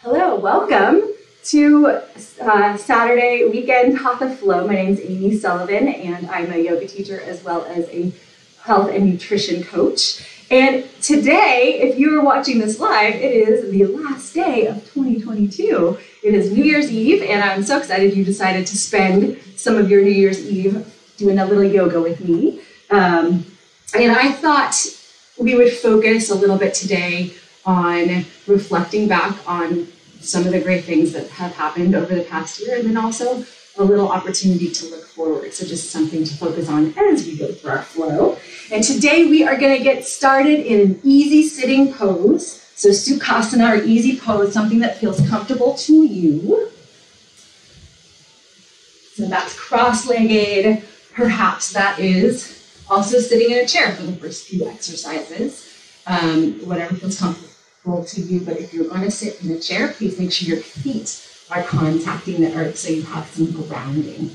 Hello, welcome to Saturday weekend Hatha Flow. My name is Amy Sullivan and I'm a yoga teacher as well as a health and nutrition coach. And today, if you are watching this live, it is the last day of 2022. It is New Year's Eve and I'm so excited you decided to spend some of your New Year's Eve doing a little yoga with me. And I thought we would focus a little bit today on reflecting back on some of the great things that have happened over the past year, and then also a little opportunity to look forward. So just something to focus on as we go through our flow. And today we are going to get started in an easy sitting pose. So Sukhasana, or easy pose, something that feels comfortable to you. So that's cross-legged. Perhaps that is also sitting in a chair for the first few exercises. Whatever feels comfortable to you, but if you're going to sit in a chair, please make sure your feet are contacting the earth so you have some grounding.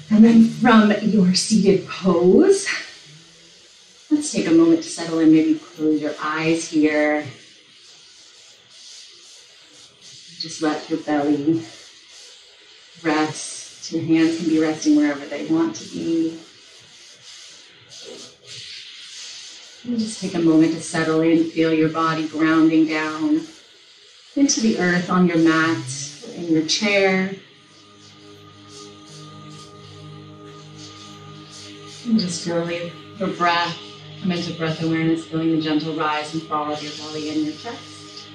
And then from your seated pose, let's take a moment to settle in. Maybe close your eyes here. Just let your belly rest. Your hands can be resting wherever they want to be. And just take a moment to settle in, feel your body grounding down into the earth on your mat or in your chair. And just feel your breath, come into breath awareness, feeling the gentle rise and fall of your belly and your chest.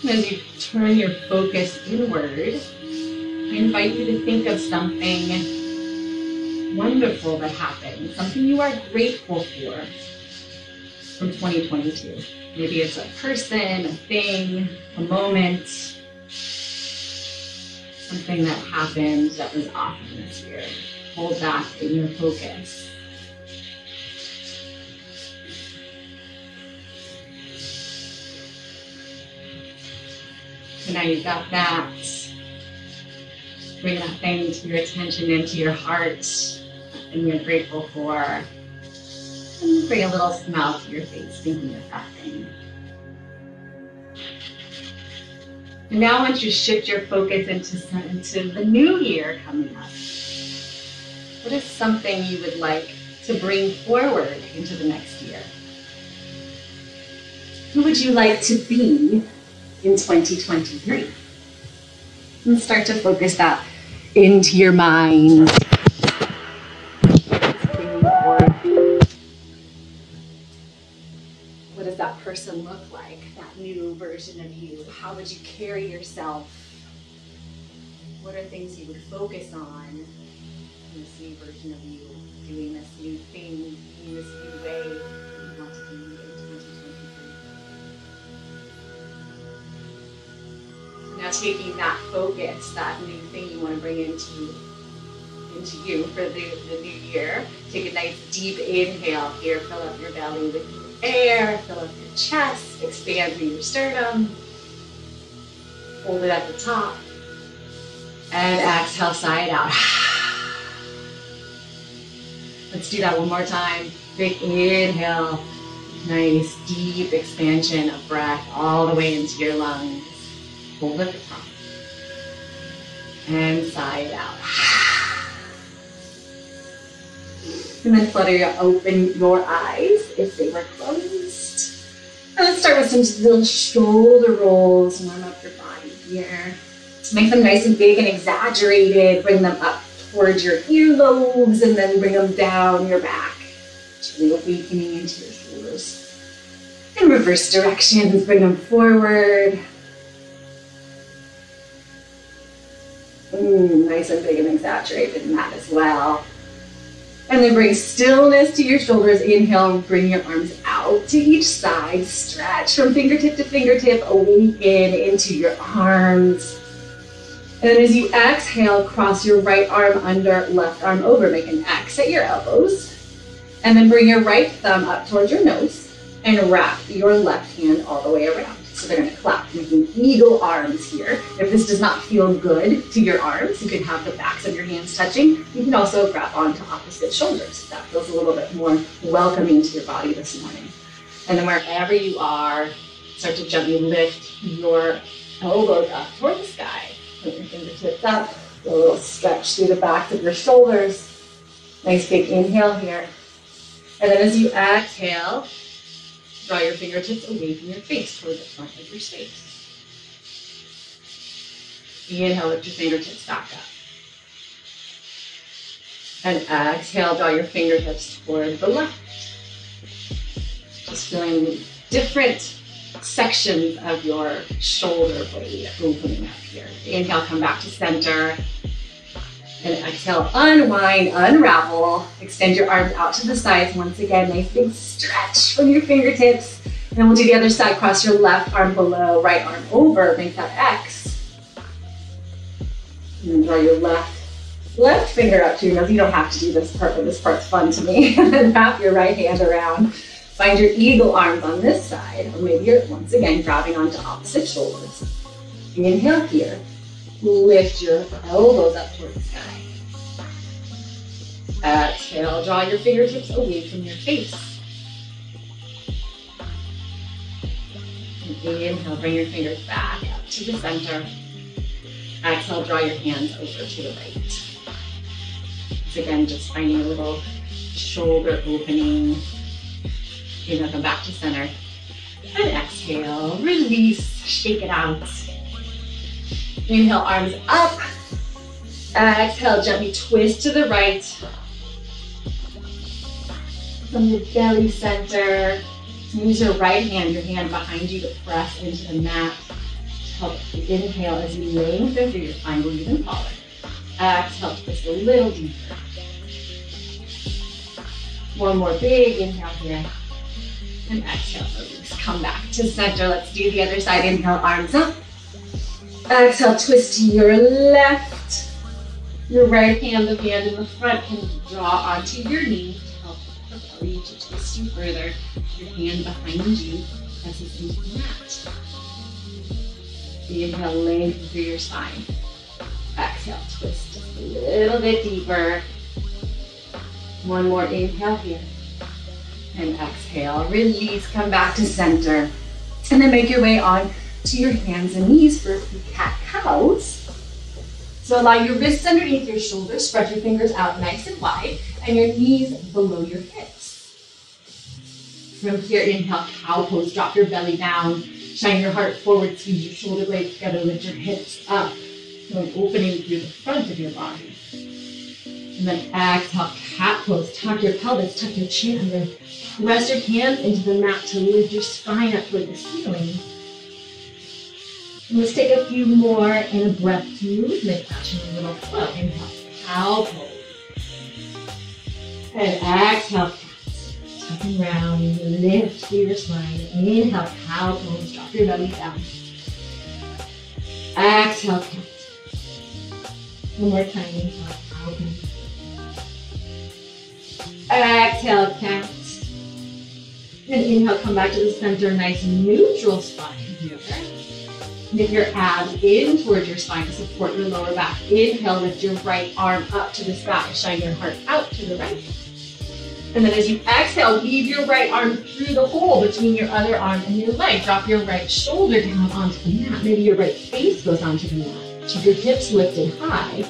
And as you turn your focus inward, I invite you to think of something wonderful that happened, something you are grateful for from 2022. Maybe it's a person, a thing, a moment, something that happened that was awesome this year. Hold that in your focus. So now you've got that. Bring that thing to your attention, into your heart, and you're grateful for. And bring a little smile to your face, thinking of that thing. And now I want you to shift your focus into the new year coming up. What is something you would like to bring forward into the next year? Who would you like to be in 2023? And start to focus that into your mind. What does that person look like? That new version of you? How would you carry yourself? What are things you would focus on in this new version of you? Doing this new thing, in this new way that you want to be in 2023. Now taking that focus, that new thing you want to bring into you for the new year, take a nice deep inhale here, fill up your belly with air, fill up your chest, expand through your sternum, hold it at the top, and exhale, sigh it out. Let's do that one more time. Big inhale, nice deep expansion of breath all the way into your lungs. Hold at the top. And sigh it out. And then open your eyes if they were closed. And let's start with some little shoulder rolls. Warm up your body here. Make them nice and big and exaggerated. Bring them up towards your earlobes and then bring them down your back. Really awakening into your shoulders. In reverse directions, bring them forward. Nice and big and exaggerated in that as well. And then bring stillness to your shoulders. Inhale, bring your arms out to each side. Stretch from fingertip to fingertip. Awaken into your arms. And then as you exhale, cross your right arm under, left arm over. Make an X at your elbows. And then bring your right thumb up towards your nose and wrap your left hand all the way around. So they're going to clap, making eagle arms here. If this does not feel good to your arms, you can have the backs of your hands touching. You can also grab onto opposite shoulders. That feels a little bit more welcoming to your body this morning. And then wherever you are, start to gently lift your elbows up toward the sky. Put your fingertips up, a little stretch through the backs of your shoulders. Nice big inhale here. And then as you exhale, draw your fingertips away from your face toward the front of your space. Inhale, lift your fingertips back up. And exhale, draw your fingertips toward the left. Just feeling different sections of your shoulder blade opening up here. Inhale, come back to center. And exhale, unwind, unravel. Extend your arms out to the sides. Once again, nice big stretch from your fingertips. And then we'll do the other side. Cross your left arm below, right arm over. Make that X. And then draw your left finger up to your nose. You don't have to do this part, but this part's fun to me. And then wrap your right hand around. Find your eagle arms on this side. Or maybe you're, once again, grabbing onto opposite shoulders. Inhale here. Lift your elbows up toward the sky. Exhale, draw your fingertips away from your face. And inhale, bring your fingers back up to the center. Exhale, draw your hands over to the right. So again, just finding a little shoulder opening. Inhale, come back to center. And exhale, release, shake it out. Inhale, arms up. Exhale, gently twist to the right. From your belly center, use your right hand, your hand behind you to press into the mat. Help you inhale as you lengthen through your spine, go even taller. Exhale, twist a little deeper. One more big inhale here. And exhale, release. Come back to center. Let's do the other side. Inhale, arms up. Exhale, twist to your left. Your right hand, the hand in the front, can draw onto your knee to help propel you to twist you further. Your hand behind you presses into the mat. Inhale, lengthen through your spine. Exhale, twist just a little bit deeper. One more inhale here. And exhale, release, come back to center. And then make your way on to your hands and knees for a few cat-cows. So allow your wrists underneath your shoulders, spread your fingers out nice and wide, and your knees below your hips. From here, inhale, cow pose, drop your belly down, shine your heart forward, squeeze your shoulder blades together, lift your hips up, so an opening through the front of your body. And then exhale, cat pose, tuck your pelvis, tuck your chin under, press your hands into the mat to lift your spine up toward the ceiling. And let's take a few more in a breath to movement, catching a little flow. Inhale, cow pose. And exhale, cat. Tucking round, lift through your spine. Inhale, cow pose, drop your belly down. Exhale, cat. One more time, inhale, cow pose. Exhale, cat. And inhale, come back to the center, nice neutral spine here. Lift your abs in towards your spine to support your lower back. Inhale, lift your right arm up to the sky. Shine your heart out to the right. And then as you exhale, weave your right arm through the hole between your other arm and your leg. Drop your right shoulder down onto the mat. Maybe your right face goes onto the mat. Keep your hips lifted high.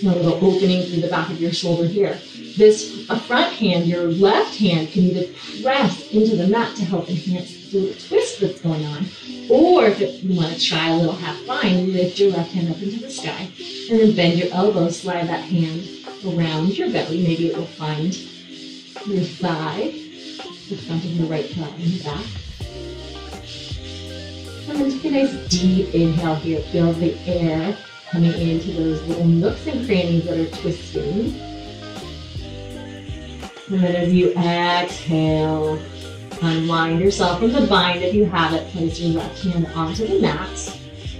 A little opening through the back of your shoulder here. This front hand, your left hand, can either press into the mat to help enhance the twist that's going on, or if you want to try a little half line, lift your left hand up into the sky, and then bend your elbow, slide that hand around your belly. Maybe it will find your thigh, the front of your right thigh in the back. And then take a nice deep inhale here. Feel the air coming into those little nooks and crannies that are twisting. And then as you exhale, unwind yourself from the bind if you have it. Place your left hand onto the mat.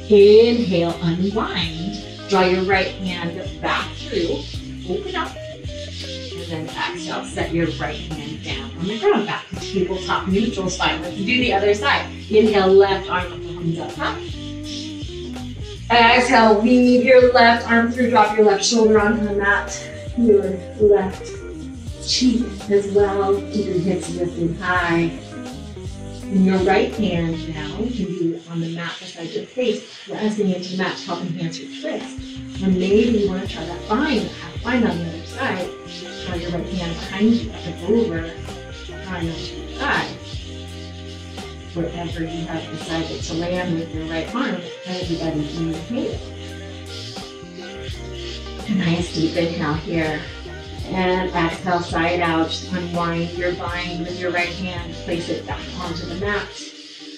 Inhale, unwind. Draw your right hand back through. Open up. And then exhale, set your right hand down on the ground. Back to tabletop neutral spine. Let's do the other side. Inhale, left arm comes up top. Exhale, weave your left arm through. Drop your left shoulder onto the mat. Your left cheek as well. Keep your hips lifted high. In your right hand now, you can be on the mat beside your face, pressing into the mat to help enhance your twist. Or maybe you want to try that bind on the other side. Draw your right hand behind you, up and over, bind onto your thigh. Wherever you have decided to land with your right arm, everybody inhale. Nice deep inhale here. And exhale, side out. Just unwind your bind with your right hand. Place it back onto the mat.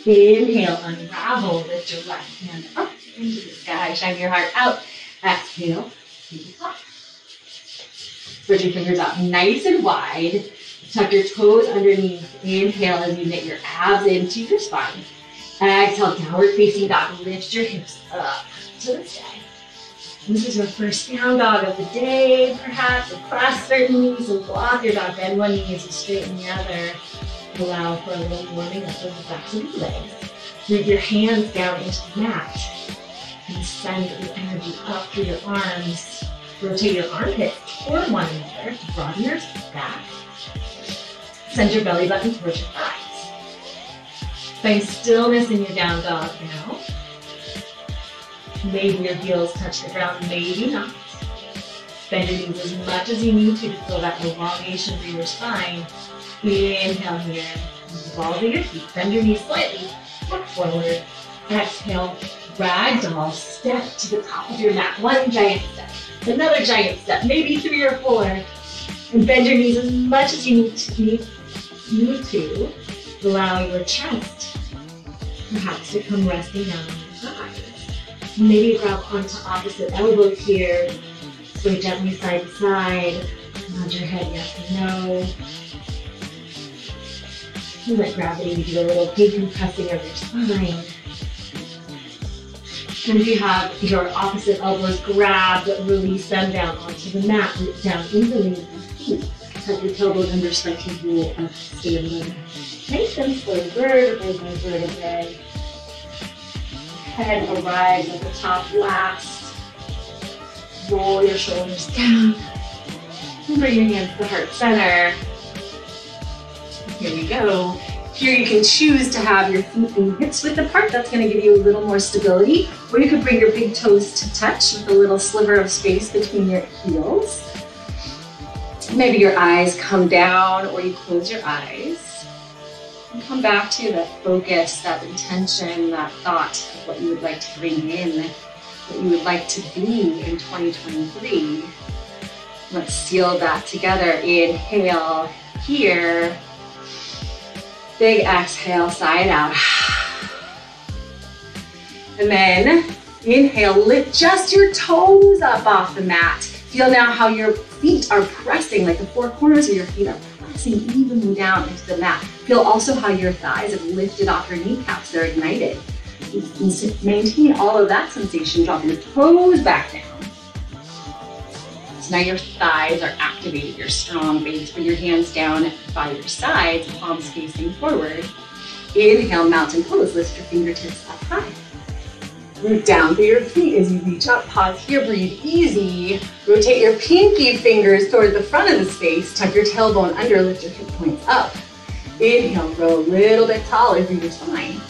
Inhale, unravel. Lift your left hand up into the sky. Shine your heart out. Exhale, to the top. Spread your fingers out nice and wide. Tuck your toes underneath. Inhale as you knit your abs into your spine. Exhale, downward facing dog. Lift your hips up to the sky. This is your first down dog of the day, perhaps. So cross certain knees and block your dog. Bend one knee as you straighten the other. Allow for a little warming up of the backs of your legs. Move your hands down into the mat. And send the energy up through your arms. Rotate your armpits toward one another. Broaden your back. Send your belly button towards your thighs. Find stillness in your down dog now. Maybe your heels touch the ground, maybe not. Bend your knees as much as you need to feel that elongation through your spine. Inhale here. Ball to your feet. Bend your knees slightly. Look forward. Exhale. Ragdoll. Step to the top of your mat. One giant step. Another giant step. Maybe 3 or 4. And bend your knees as much as you need to. Allow your chest perhaps to come resting down on your thighs. Maybe grab onto opposite elbow here. Sway gently side to side. Nod your head yes or no. And let gravity do a little decompressing of your spine. And if you have your opposite elbows grabbed, release them down onto the mat. Root down into the feet. Tuck your tailbone under, start to roll up, standing. Nice and slow, vertebrae by vertebrae. Head arrives at the top last. Roll your shoulders down. And bring your hands to the heart center. Here we go. Here you can choose to have your feet and hips width apart. That's going to give you a little more stability. Or you could bring your big toes to touch with a little sliver of space between your heels. Maybe your eyes come down or you close your eyes. And come back to that focus, that intention, that thought of what you would like to bring in, what you would like to be in 2023. Let's seal that together. Inhale here. Big exhale, side out. And then inhale, lift just your toes up off the mat. Feel now how your feet are pressing, like the 4 corners of your feet are pressing evenly down into the mat. Feel also how your thighs have lifted off your kneecaps, they're ignited. You can maintain all of that sensation, drop your toes back down. So now your thighs are activated, you're strong. Base, put your hands down by your sides, palms facing forward. Inhale, mountain pose, lift your fingertips up high. Root down through your feet as you reach up. Pause here, breathe easy. Rotate your pinky fingers toward the front of the space. Tuck your tailbone under, lift your hip points up. Inhale, grow a little bit taller through your spine.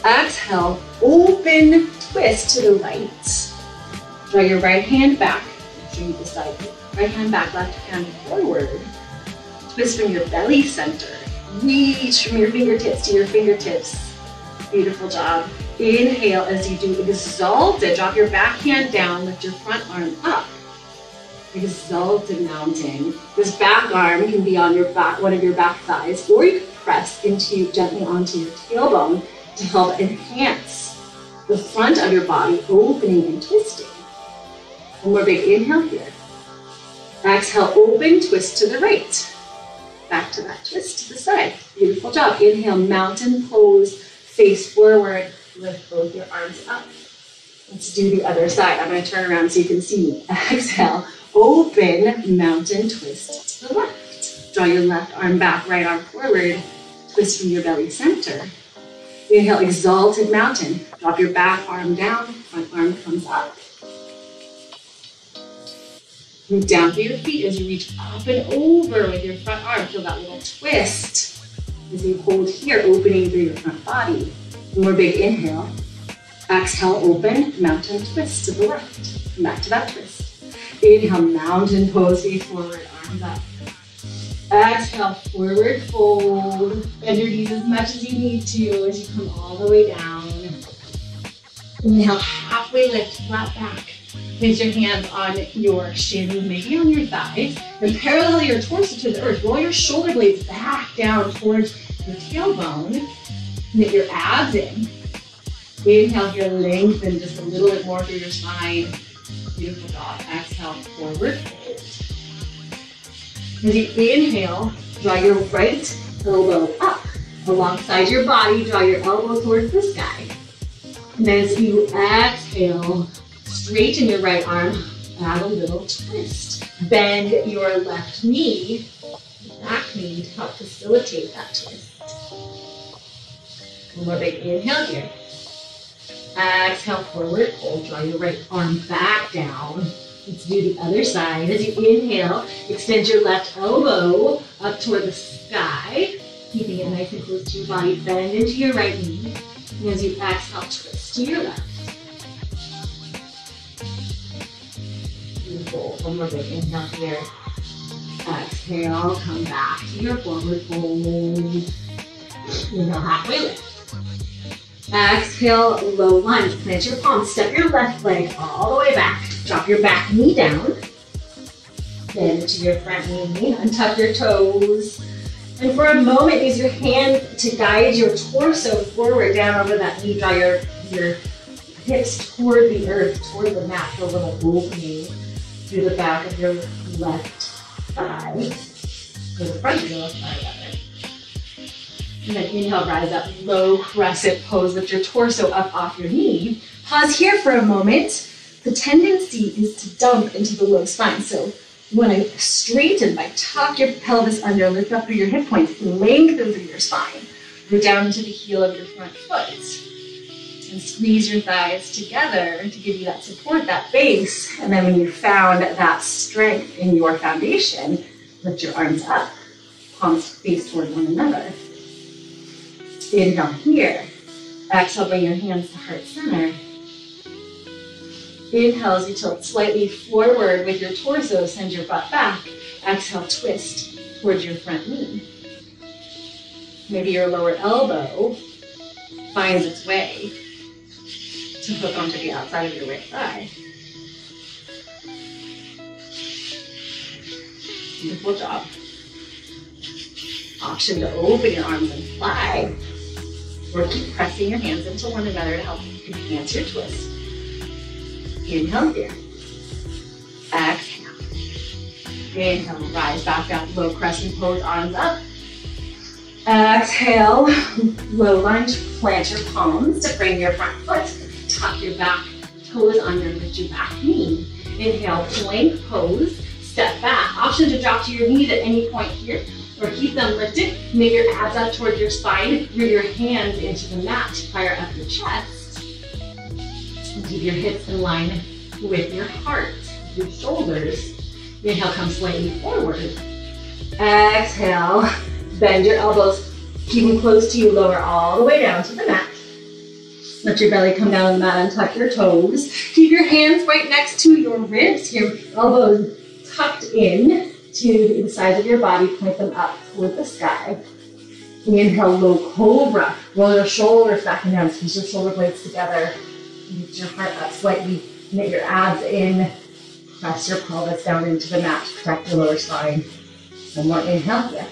Exhale, open twist to the right. Draw your right hand back. Straight to the side. Right hand back, left hand forward. Twist from your belly center. Reach from your fingertips to your fingertips. Beautiful job. Inhale as you do exalted. Drop your back hand down, lift your front arm up. Exalted mountain. This back arm can be on your back, one of your back thighs, or you can press gently onto your tailbone to help enhance the front of your body, opening and twisting. One more big inhale here. Exhale, open, twist to the right. Back to that twist to the side. Beautiful job. Inhale, mountain pose, face forward. Lift both your arms up. Let's do the other side. I'm going to turn around so you can see me. Exhale, open, mountain twist to the left. Draw your left arm back, right arm forward. Twist from your belly center. Inhale, exalted mountain. Drop your back arm down, front arm comes up. Move down through your feet as you reach up and over with your front arm. Feel that little twist. As you hold here, opening through your front body. One more big inhale. Exhale, open, mountain twist to the left. Back to that twist. Inhale, mountain pose, face forward, arms up. Exhale, forward fold. Bend your knees as much as you need to as you come all the way down. Inhale, halfway lift, flat back. Place your hands on your shins, maybe on your thighs, and parallel your torso to the earth. Roll your shoulder blades back down towards your tailbone. Knit your abs in. Inhale here, lengthen just a little bit more through your spine. Beautiful job. Exhale, forward fold. As you inhale, draw your right elbow up alongside your body. Draw your elbow towards the sky. And as you exhale, straighten your right arm, add a little twist. Bend your left knee, back knee to help facilitate that twist. One more big inhale here. Exhale, forward fold. Draw your right arm back down. Let's do the other side. As you inhale, extend your left elbow up toward the sky, keeping it nice and close to your body. Bend into your right knee. And as you exhale, twist to your left. Beautiful. One more big inhale here. Exhale, come back to your forward fold. Inhale, halfway lift. Exhale, low lunge. Plant your palms. Step your left leg all the way back. Drop your back knee down. Bend to your front knee. Untuck your toes. And for a moment, use your hand to guide your torso forward down over that knee. Draw your hips toward the earth, toward the mat, for a little opening through the back of your left thigh. Or the front of your left thigh, rather. And then inhale, rise up, low crescent pose. Lift your torso up off your knee. Pause here for a moment. The tendency is to dump into the low spine. So you want to straighten by tuck your pelvis under, lift up through your hip points, lengthen through your spine. Go down into the heel of your front foot. And squeeze your thighs together to give you that support, that base. And then when you've found that strength in your foundation, lift your arms up, palms face toward one another. Inhale here. Exhale, bring your hands to heart center. Inhale as you tilt slightly forward with your torso, send your butt back. Exhale, twist towards your front knee. Maybe your lower elbow finds its way to hook onto the outside of your right thigh. Beautiful job. Option to open your arms and fly, or keep pressing your hands into one another to help enhance your twist. Inhale here. Exhale. Inhale, rise back up, low crescent pose, arms up. Exhale, low lunge, plant your palms to frame your front foot. Tuck your back toes under, lift your back knee. Inhale, plank pose, step back. Option to drop to your knees at any point here, or keep them lifted. Make your abs up toward your spine. Root your hands into the mat to fire up your chest. And keep your hips in line with your heart, your shoulders. Inhale, come slightly forward. Exhale, bend your elbows, keep them close to you, lower all the way down to the mat. Let your belly come down on the mat and tuck your toes. Keep your hands right next to your ribs, your elbows tucked in to the sides of your body, point them up toward the sky. Inhale, low cobra. Roll your shoulders back and down, squeeze your shoulder blades together. Lift your heart up slightly, knit your abs in. Press your pelvis down into the mat to protect your lower spine. One more inhale here.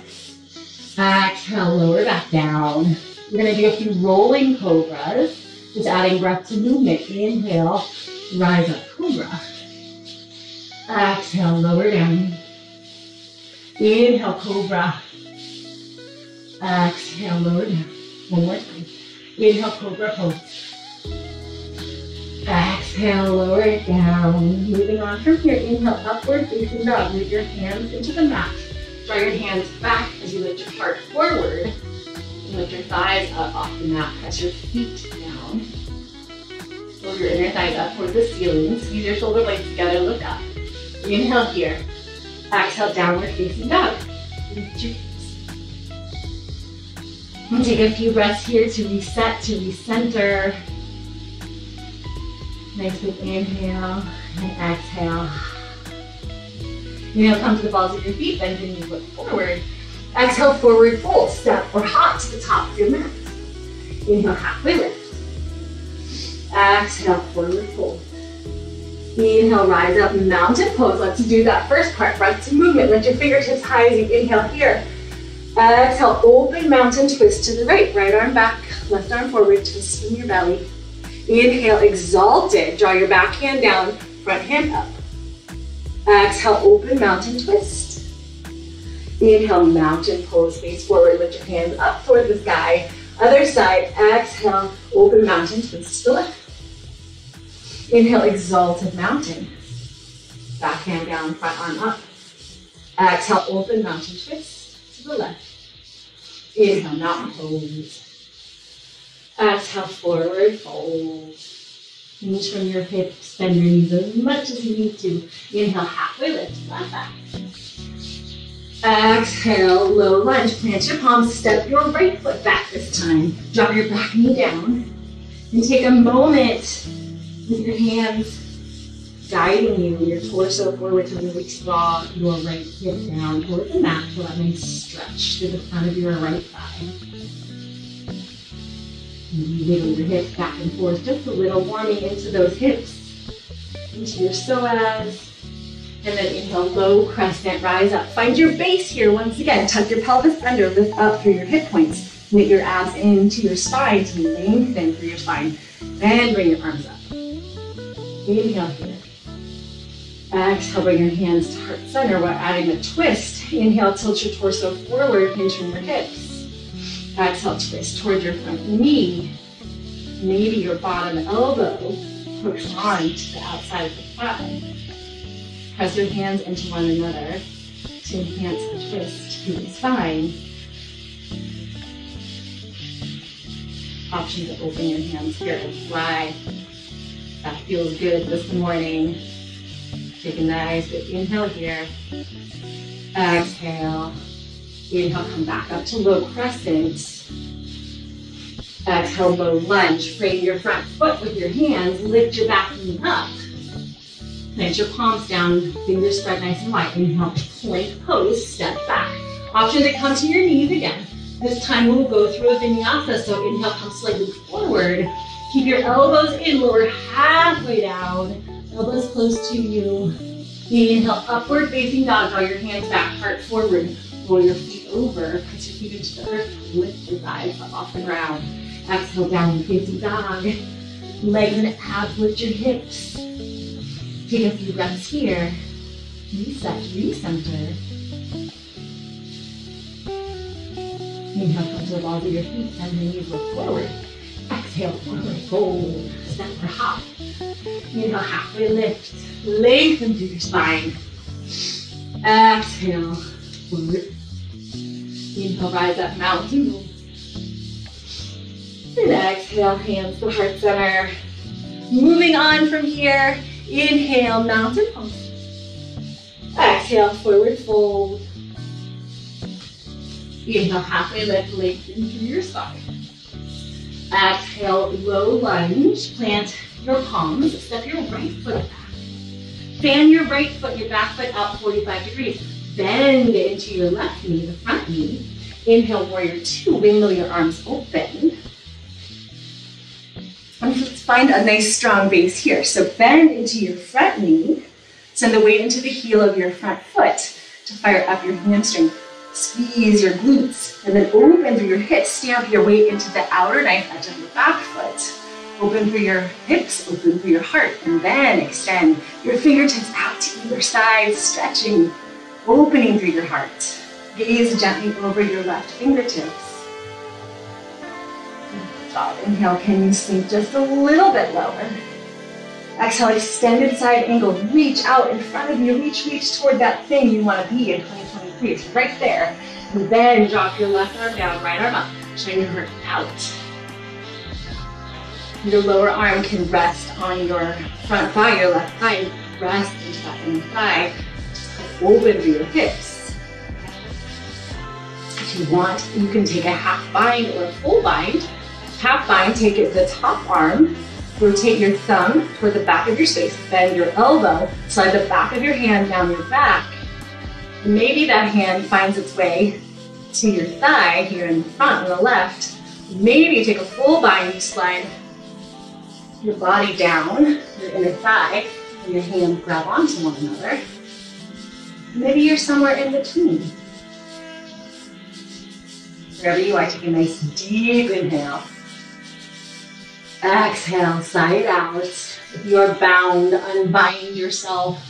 Exhale, lower back down. We're gonna do a few rolling cobras. Just adding breath to movement. Inhale, rise up, cobra. Exhale, lower down. Inhale, cobra. Exhale, lower down. One more time. Inhale, cobra pose. Exhale, lower it down. Moving on from here, inhale, upward facing dog. Move your hands into the mat. Draw your hands back as you lift your heart forward. And lift your thighs up off the mat. Press your feet down. Pull your inner thighs up toward the ceiling. Squeeze your shoulder blades together, look up. Inhale here. Exhale, downward facing dog. Lift your hips. And take a few breaths here to reset, to recenter. Nice big inhale and exhale. Inhale, come to the balls of your feet, bend your knees, look forward. Exhale, forward fold, step or hop to the top of your mat. Inhale, halfway lift. Exhale, forward fold. Inhale, rise up, mountain pose. Let's do that first part, breath to movement. Lift your fingertips high as you inhale here. Exhale, open mountain twist to the right. Right arm back, left arm forward, twist from your belly. Inhale, exalted. Draw your back hand down, front hand up. Exhale, open mountain twist. Inhale, mountain pose, face forward. Lift your hands up towards the sky. Other side, exhale, open mountain twist to the left. Inhale, exalted mountain. Back hand down, front arm up. Exhale, open mountain twist to the left. Inhale, mountain pose. Exhale, forward fold. Hinge from your hips, bend your knees as much as you need to. Inhale, halfway lift, flat back. Exhale, low lunge. Plant your palms, step your right foot back this time. Drop your back knee down. And take a moment with your hands guiding you, your torso forward to really draw your right hip down toward the mat. Feel that nice stretch through the front of your right thigh. Maybe wiggle your hips back and forth, just a little, warming into those hips, into your psoas. And then inhale, low crescent, rise up. Find your base here once again. Tuck your pelvis under, lift up through your hip points. Knit your abs into your spine to lengthen through your spine. Then bring your arms up. Inhale here. Exhale, bring your hands to heart center. We're adding a twist. Inhale, tilt your torso forward, hinge from your hips. Exhale, twist towards your front knee. Maybe your bottom elbow hooks on to the outside of the thigh. Press your hands into one another to enhance the twist through the spine. Option to open your hands here and fly. That feels good this morning. Take a nice big inhale here. Exhale. Inhale, come back up to low crescent. Exhale, low lunge. Frame your front foot with your hands. Lift your back knee up. Plant your palms down, fingers spread nice and wide. Inhale, plank pose, step back. Option to come to your knees again. This time we'll go through a vinyasa, so inhale, come slightly forward. Keep your elbows in, lower halfway down. Elbows close to you. Inhale, upward facing dog. Draw your hands back, heart forward. Roll your feet over, press your feet into the earth. Lift your thighs up off the ground. Exhale, downward facing dog. Legs and abs, lift your hips. Take a few breaths here. Reset, recenter. Inhale, come to the balls of your feet, bend your knees, look forward. Exhale, forward fold, step or hop. Inhale, halfway lift, lengthen through your spine. Exhale, forward. Inhale, rise up, mountain pose. And exhale, hands to heart center. Moving on from here. Inhale, mountain pose. Exhale, forward fold. Inhale, halfway lift, lengthen through your spine. Exhale, low lunge. Plant your palms. Step your right foot back. Fan your right foot, your back foot out 45 degrees. Bend into your left knee, the front knee. Inhale, warrior two. Windmill your arms open. And let's find a nice strong base here. So bend into your front knee. Send the weight into the heel of your front foot to fire up your hamstring. Squeeze your glutes and then open through your hips. Stamp your weight into the outer knife edge of your back foot. Open through your hips, open through your heart, and then extend your fingertips out to either side, stretching, opening through your heart. Gaze gently over your left fingertips. Inhale, can you sink just a little bit lower? Exhale, extended side angle. Reach out in front of you. Reach toward that thing you want to be in 2023. It's right there. And then drop your left arm down, right arm up. Shine your heart out. Your lower arm can rest on your front thigh, your left thigh. Rest into that inner thigh. Just open through your hips. If you want, you can take a half bind or a full bind. Half bind, take it the top arm, rotate your thumb toward the back of your space, bend your elbow, slide the back of your hand down your back. Maybe that hand finds its way to your thigh here in the front on the left. Maybe you take a full bind, you slide your body down, your inner thigh, and your hands grab onto one another. Maybe you're somewhere in between. Wherever you are, take a nice deep inhale. Exhale, side out. If you are bound, unbind yourself.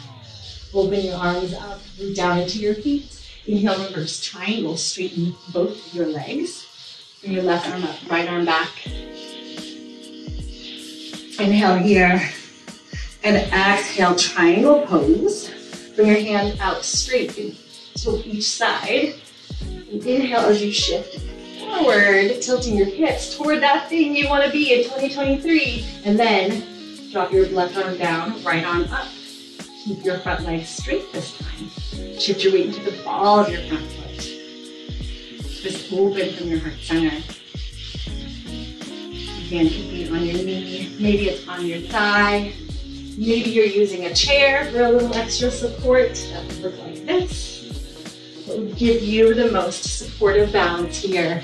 Open your arms up, root down into your feet. Inhale, reverse triangle, straighten both your legs. Bring your left arm up, right arm back. Inhale here. And exhale, triangle pose. Bring your hand out straight to each side. And inhale as you shift forward, tilting your hips toward that thing you want to be in 2023. And then drop your left arm down, right arm up. Keep your front leg straight this time. Shift your weight into the ball of your front foot. Just open from your heart center. Again, could be on your knee. Maybe it's on your thigh. Maybe you're using a chair for a little extra support. That would look like this. What would give you the most supportive balance here?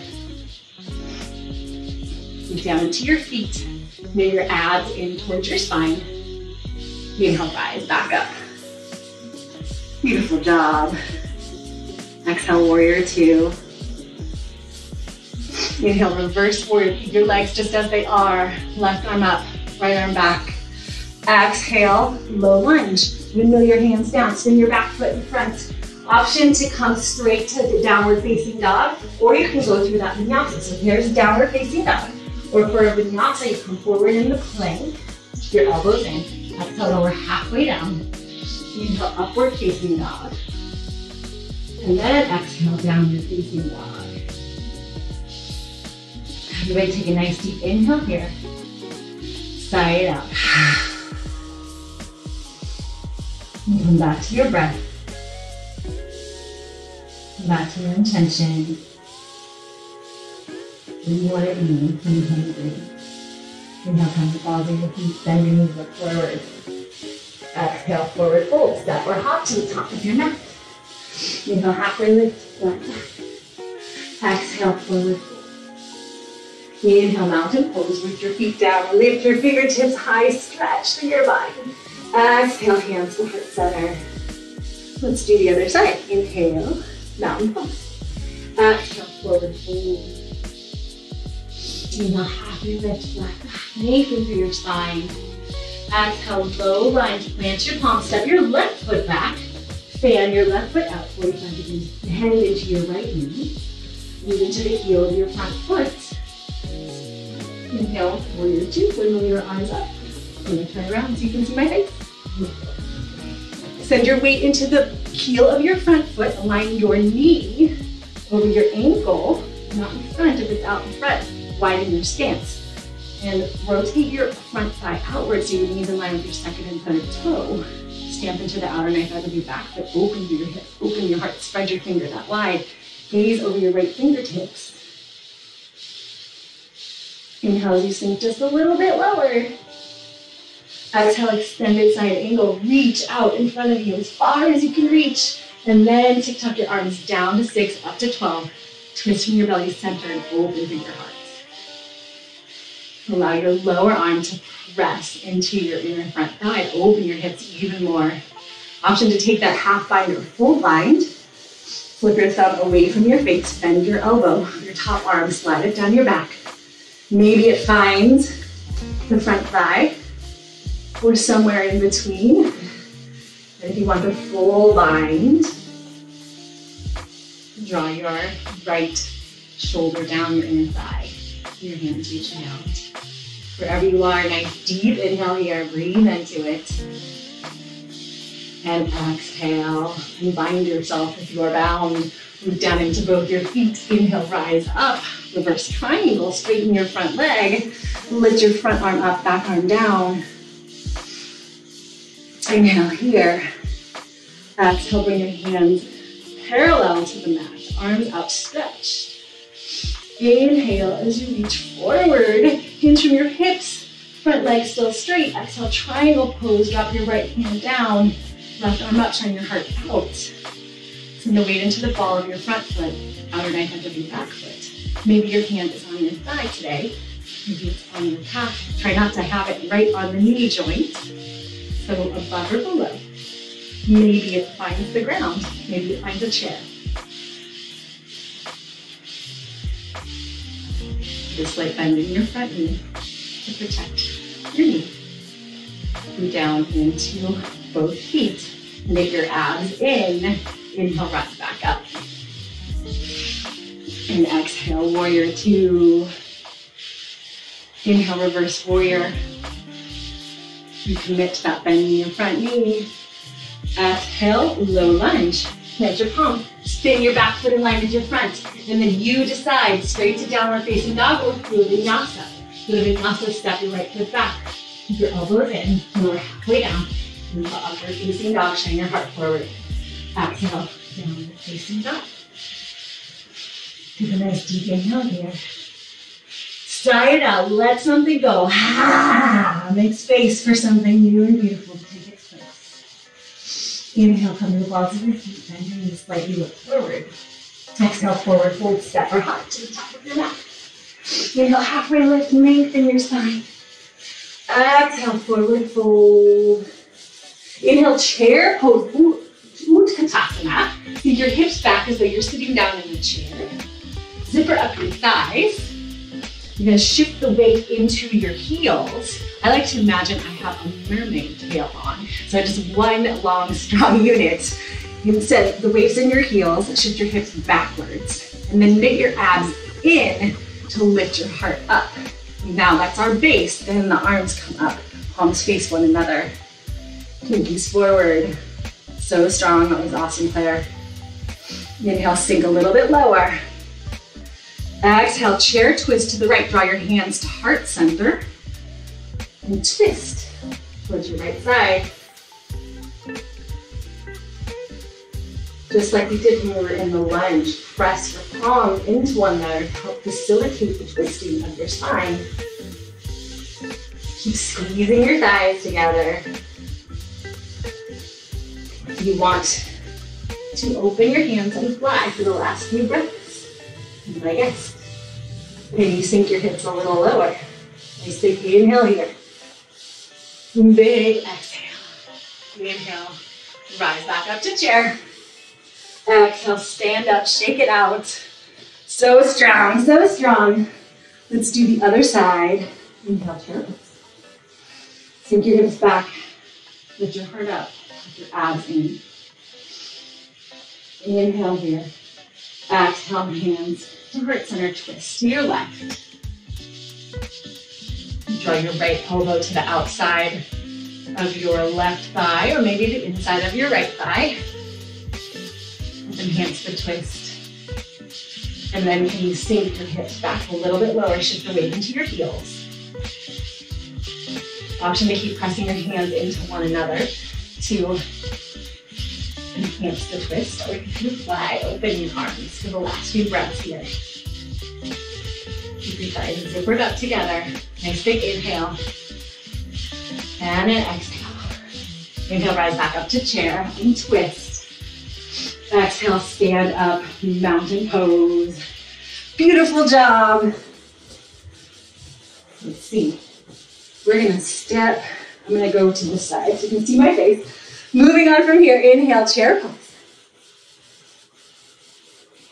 Move down into your feet. Bring your abs in towards your spine. Inhale, rise back up. Beautiful job. Exhale, warrior two. Inhale, reverse warrior. Keep your legs just as they are. Left arm up, right arm back. Exhale, low lunge. Windmill your hands down, spin your back foot in front. Option to come straight to the downward facing dog, or you can go through that vinyasa. So here's downward facing dog. Or for a vinyasa, you come forward in the plank, keep your elbows in. Exhale, lower halfway down. Inhale, upward facing dog. And then exhale, downward facing dog. Everybody take a nice deep inhale here. Side out. And come back to your breath. Come back to your intention. Where you want to be in 2023. Inhale, come to balls of your feet, bend your knees, look forward. Exhale, forward fold, step or hop to the top of your mat. Inhale, halfway lift, flat back. Exhale, forward fold. Inhale, mountain pose, root your feet down, lift your fingertips high, stretch through your body. Exhale, hands to heart center. Let's do the other side. Inhale, mountain pose. Exhale, forward fold. Inhale, halfway lift, flat back, lengthen through your spine. Exhale, low lunge, plant your palms, step your left foot back, fan your left foot out 45 degrees, hand into your right knee, move into the heel of your front foot. Inhale, warrior two, wiggle your arms up. I'm going to turn around so you can see my face. Send your weight into the heel of your front foot, align your knee over your ankle, not in front if it's out in front. Widen your stance. And rotate your front thigh outwards so your knees in line with your second and third toe. Stamp into the outer knife out of your back foot. Open your hips, open your heart, spread your fingers out wide. Gaze over your right fingertips. Inhale as you sink just a little bit lower. Exhale, extended side angle. Reach out in front of you as far as you can reach. And then tuck your arms down to 6, up to 12. Twist from your belly center and open through your heart. Allow your lower arm to press into your inner front thigh. Open your hips even more. Option to take that half bind or full bind. Flip your thumb away from your face. Bend your elbow. Your top arm, slide it down your back. Maybe it finds the front thigh or somewhere in between. And if you want the full bind, draw your right shoulder down your inner thigh. Your hands reaching out. Wherever you are, nice deep inhale here, breathe into it. And exhale, and bind yourself if you are bound. Move down into both your feet. Inhale, rise up. Reverse triangle, straighten your front leg. Lift your front arm up, back arm down. Inhale here. Exhale, bring your hands parallel to the mat, arms outstretched. Inhale as you reach forward, hinge from your hips, front leg still straight. Exhale, triangle pose, drop your right hand down, left arm up, shine your heart out. Send the weight into the ball of your front foot, outer knife under your back foot. Maybe your hand is on your thigh today, maybe it's on your calf. Try not to have it right on the knee joint, so above or below. Maybe it finds the ground, maybe it finds a chair. Just like bending your front knee to protect your knee. Go down into both feet. Knit your abs in. Inhale, rise back up. And exhale, warrior two. Inhale, reverse warrior. You commit to that bend in your front knee. Exhale, low lunge. Plant your palm. Spin your back foot in line with your front. And then you decide straight to downward facing dog or Hatha Vinyasa. Hatha Vinyasa, step your right foot back. Keep your elbows in. Lower halfway down. And upward facing dog. Shine your heart forward. Exhale, downward facing dog. Take a nice deep inhale here. Sigh it out. Let something go. Make space for something new and beautiful to take its place. Inhale, come to the balls of your feet. Bend your knees slightly, look forward. Exhale, forward fold, step or hop to the top of your mat. Inhale, halfway lift, lengthen your spine. Exhale, forward fold. Inhale, chair pose, Utkatasana. Send your hips back as though you're sitting down in the chair. Zipper up your thighs. You're gonna shift the weight into your heels. I like to imagine I have a mermaid tail on. So just one long, strong unit. Instead, the weight's in your heels, shift your hips backwards. And then knit your abs in to lift your heart up. Now that's our base. Then the arms come up, palms face one another. Pinkies forward. So strong, that was awesome, Claire. Inhale, sink a little bit lower. Exhale, chair twist to the right. Draw your hands to heart center. And twist towards your right side. Just like we did when we were in the lunge, press your palms into one another to help facilitate the twisting of your spine. Keep squeezing your thighs together. You want to open your hands and fly for the last few breaths. I guess. Maybe sink your hips a little lower. Nice big inhale here. Big exhale. Inhale. Rise back up to chair. Exhale, stand up, shake it out. So strong, so strong. Let's do the other side. Inhale, chair. Sink your hips back. Lift your heart up. Lift your abs in. Inhale here. Exhale, hands to heart center, twist to your left. Draw your right elbow to the outside of your left thigh, or maybe the inside of your right thigh. Enhance the twist. And then you sink your hips back a little bit lower, shift the weight into your heels. Option to keep pressing your hands into one another to enhance the twist, or you can fly open your arms for the last few breaths here. Keep your thighs zippered up together. Nice big inhale. And an exhale. Inhale, rise back up to chair and twist. Exhale, stand up, mountain pose. Beautiful job. Let's see. We're gonna step. I'm gonna go to the side so you can see my face. Moving on from here, inhale, chair pose.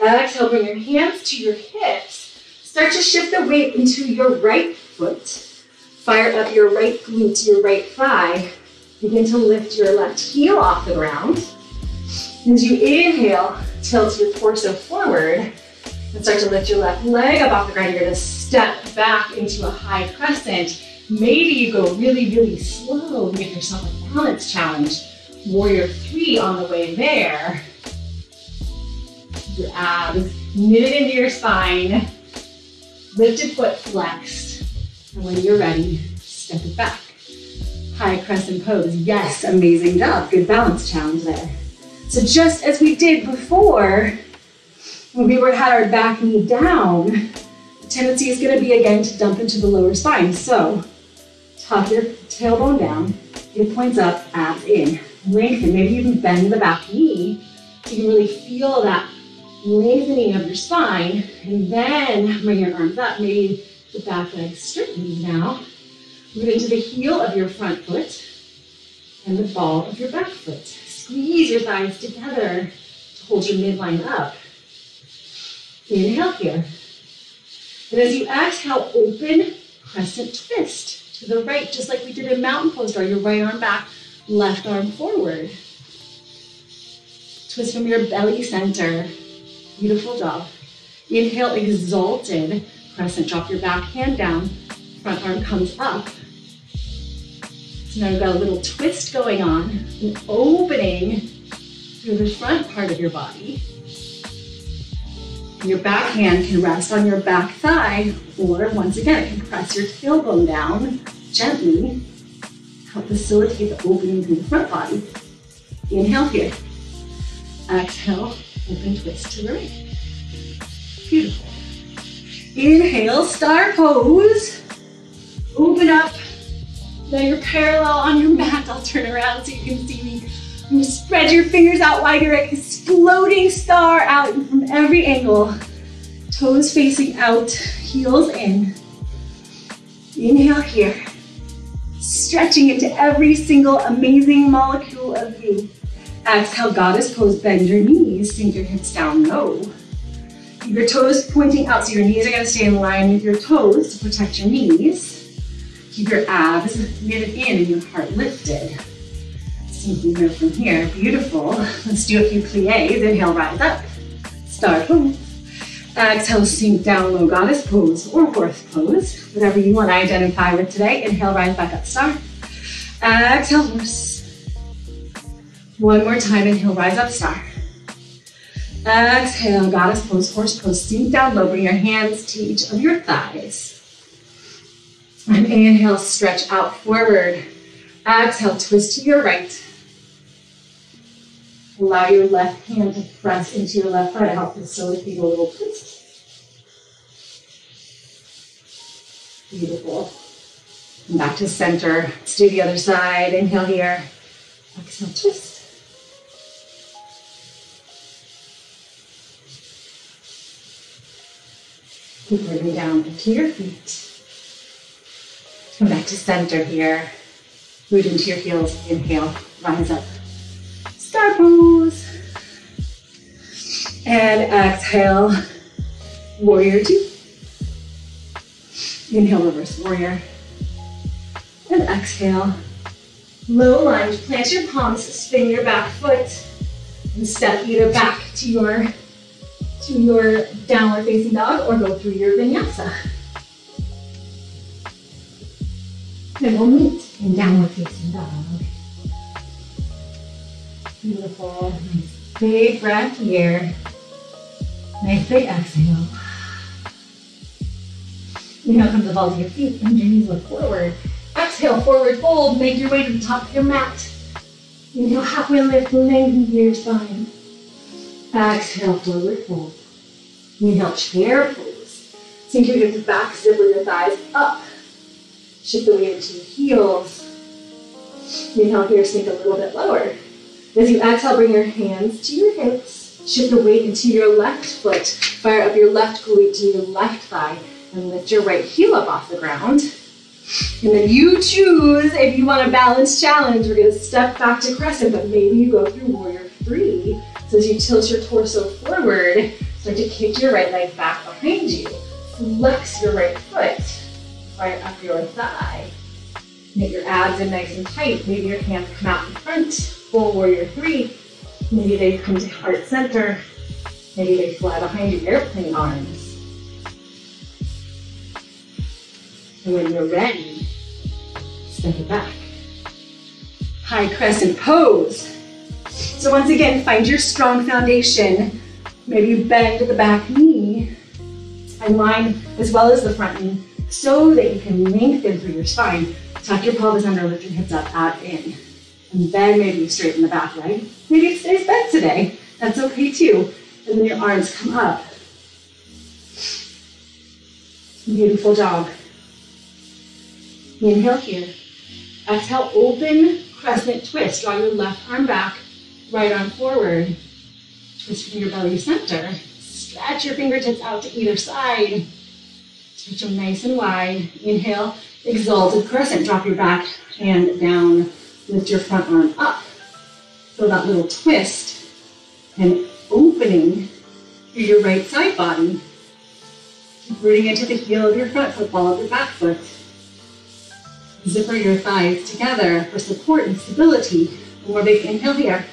Exhale, bring your hands to your hips. Start to shift the weight into your right foot. Fire up your right glute, your right thigh. Begin to lift your left heel off the ground. As you inhale, tilt your torso forward and start to lift your left leg up off the ground. You're gonna step back into a high crescent. Maybe you go really, really slow and give yourself a balance challenge. Warrior three on the way there. Your abs knitted into your spine. Lifted foot flexed. And when you're ready, step it back. High crescent pose. Yes, amazing job. Good balance challenge there. So just as we did before, when we had our back knee down, the tendency is gonna be again to dump into the lower spine. So tuck your tailbone down, hip points up, abs in, lengthen, maybe even bend the back knee so you can really feel that lengthening of your spine, and then bring your arms up, maybe the back leg straightens now. Move into the heel of your front foot and the ball of your back foot. Squeeze your thighs together to hold your midline up. Inhale here. And as you exhale, open crescent twist to the right, just like we did in mountain pose. Draw your right arm back, left arm forward. Twist from your belly center. Beautiful job. Inhale, exalted crescent. Drop your back hand down. Front arm comes up. So now you've got a little twist going on, an opening through the front part of your body. Your back hand can rest on your back thigh, or once again, you can press your tailbone down gently. Help facilitate the opening through the front body. Inhale here. Exhale, open twist to the right. Beautiful. Inhale, star pose. Open up. Now you're parallel on your mat. I'll turn around so you can see me. You spread your fingers out wide. You're like this floating star out from every angle. Toes facing out, heels in. Inhale here. Stretching into every single amazing molecule of you. Exhale, goddess pose, bend your knees, sink your hips down low. Keep your toes pointing out, so your knees are gonna stay in line with your toes to protect your knees. Keep your abs knitted in and your heart lifted. Sinking here from here, beautiful. Let's do a few pliés. Inhale, rise up, star pose. Exhale, sink down, low goddess pose or horse pose, whatever you want to identify with today. Inhale, rise back up, star. Exhale, horse. One more time, inhale, rise up, star. Exhale, goddess pose, horse pose, sink down low, bring your hands to each of your thighs. And inhale, stretch out forward. Exhale, twist to your right. Allow your left hand to press into your left thigh to help facilitate a little twist. Beautiful. Come back to center. Let's do the other side. Inhale here. Exhale, twist. Keep moving down into your feet. Come back to center here. Root into your heels. Inhale, rise up. Star pose. And exhale, warrior two. Inhale, reverse warrior. And exhale, low lunge. Plant your palms, spin your back foot, and step either back to your downward facing dog or go through your vinyasa. And we'll meet in downward facing dog. Beautiful. Nice big breath here. Nice big exhale. Inhale, come to the balls of your feet, bend your knees, look forward. Exhale, forward fold, make your way to the top of your mat. Inhale, halfway lift, lengthen through your spine. Exhale, forward fold. Inhale, chair pose. Sink your hips back, zipper your thighs up. Shift the weight into your heels. Inhale here, sink a little bit lower. As you exhale, bring your hands to your hips. Shift the weight into your left foot. Fire up your left glute to your left thigh and lift your right heel up off the ground. And then you choose if you want a balanced challenge. We're going to step back to crescent, but maybe you go through warrior three. So as you tilt your torso forward, start to kick your right leg back behind you. Flex your right foot. Fire up your thigh. Knit your abs in nice and tight. Maybe your hands come out in front. Full warrior three. Maybe they come to heart center. Maybe they fly behind your airplane arms. And when you're ready, step it back. High crescent pose. So once again, find your strong foundation. Maybe bend the back knee and line as well as the front knee so that you can lengthen through your spine. Tuck your pelvis under, lift your hips up, out, in. And then maybe you straighten the back leg. Maybe it stays bent today. That's okay too. And then your arms come up. Beautiful job. Inhale here. Exhale, open crescent twist. Draw your left arm back, right arm forward. Twist from your belly center. Stretch your fingertips out to either side. Stretch them nice and wide. Inhale, exalted crescent. Drop your back hand down. Lift your front arm up. Feel that little twist and opening through your right side body. Keep rooting into the heel of your front foot, ball of your back foot. Zipper your thighs together for support and stability. One more big inhale here.